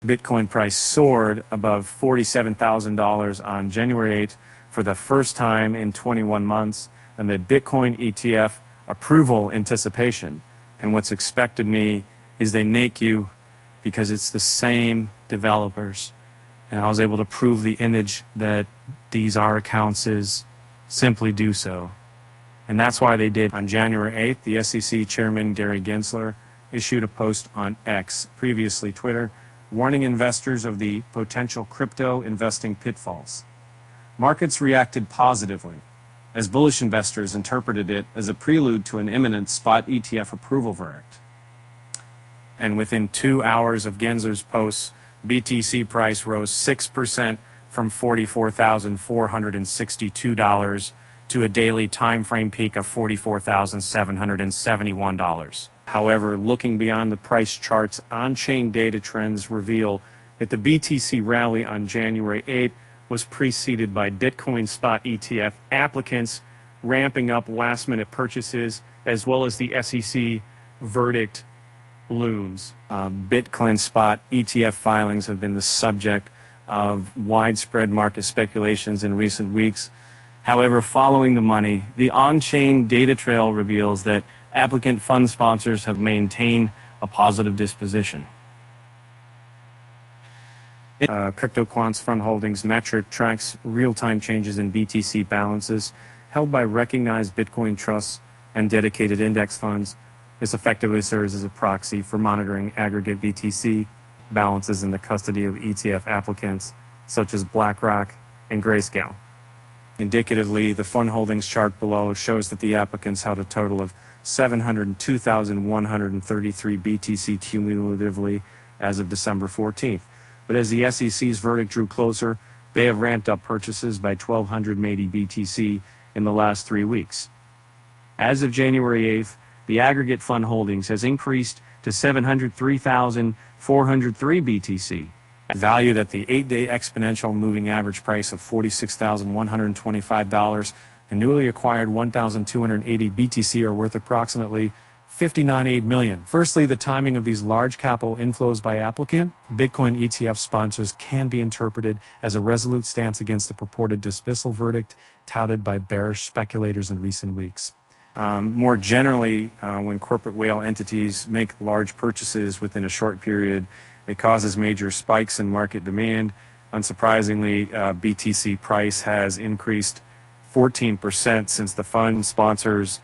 Bitcoin price soared above $47,000 on January 8th for the first time in 21 months amid Bitcoin ETF approval anticipation. And what's expected me is they make you because it's the same developers. And I was able to prove the image that these are accounts is simply do so. And that's why they did. On January 8th, the SEC Chairman Gary Gensler issued a post on X, previously Twitter, warning investors of the potential crypto investing pitfalls. Markets reacted positively, as bullish investors interpreted it as a prelude to an imminent spot ETF approval verdict. And within 2 hours of Gensler's posts, BTC price rose 6% from $44,462 to a daily time frame peak of $44,771. However, looking beyond the price charts, on-chain data trends reveal that the BTC rally on January 8th was preceded by Bitcoin spot ETF applicants ramping up last-minute purchases, as well as the SEC verdict looms. Bitcoin spot ETF filings have been the subject of widespread market speculations in recent weeks. However, following the money, the on-chain data trail reveals that applicant fund sponsors have maintained a positive disposition. CryptoQuant's fund holdings metric tracks real-time changes in BTC balances held by recognized Bitcoin trusts and dedicated index funds. This effectively serves as a proxy for monitoring aggregate BTC balances in the custody of ETF applicants such as BlackRock and Grayscale. Indicatively, the fund holdings chart below shows that the applicants held a total of 702,133 BTC cumulatively as of December 14th. But as the SEC's verdict drew closer, they have ramped up purchases by 1,280 BTC in the last 3 weeks. As of January 8th, the aggregate fund holdings has increased to 703,403 BTC, valued at the 8-day exponential moving average price of $46,125. And newly acquired 1,280 BTC are worth approximately $59.8 million. Firstly, the timing of these large capital inflows by applicant Bitcoin ETF sponsors can be interpreted as a resolute stance against the purported dismissal verdict touted by bearish speculators in recent weeks. More generally, when corporate whale entities make large purchases within a short period, it causes major spikes in market demand. Unsurprisingly, BTC price has increased 14% since the fund sponsors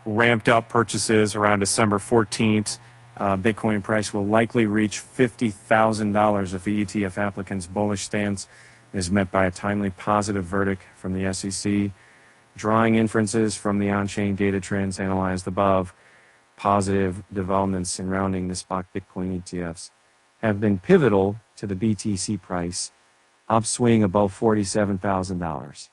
ramped up purchases around December 14th. Bitcoin price will likely reach $50,000 if the ETF applicant's bullish stance is met by a timely positive verdict from the SEC. Drawing inferences from the on-chain data trends analyzed above, positive developments surrounding the spot Bitcoin ETFs have been pivotal to the BTC price upswing above $47,000.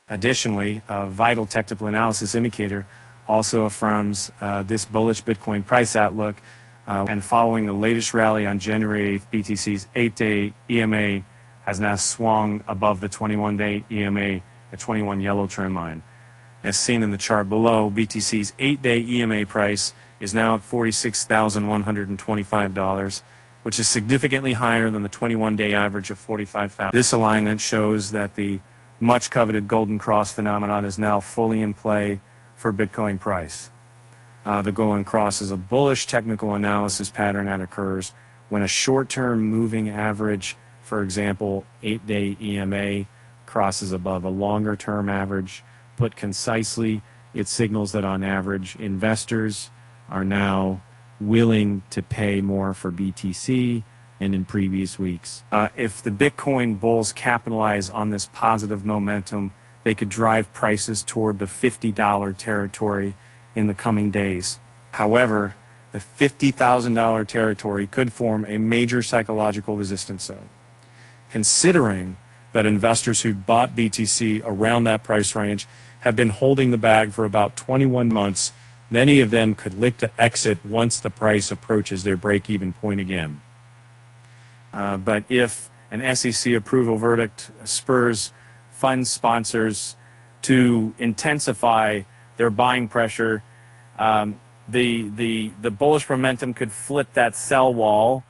Additionally, a vital technical analysis indicator also affirms this bullish Bitcoin price outlook. And following the latest rally on January 8th, BTC's 8-day EMA has now swung above the 21-day EMA, the 21 yellow trend line. As seen in the chart below, BTC's 8-day EMA price is now at $46,125, which is significantly higher than the 21-day average of $45,000. This alignment shows that the much coveted golden cross phenomenon is now fully in play for Bitcoin price. The golden cross is a bullish technical analysis pattern that occurs when a short-term moving average, for example, 8-day EMA, crosses above a longer-term average. Put concisely, it signals that on average, investors are now willing to pay more for BTC and in previous weeks. If the Bitcoin bulls capitalize on this positive momentum, they could drive prices toward the $50 territory in the coming days. However, the $50,000 territory could form a major psychological resistance zone. Considering that investors who bought BTC around that price range have been holding the bag for about 21 months, many of them could look to exit once the price approaches their break-even point again. But if an SEC approval verdict spurs fund sponsors to intensify their buying pressure, the bullish momentum could flip that sell wall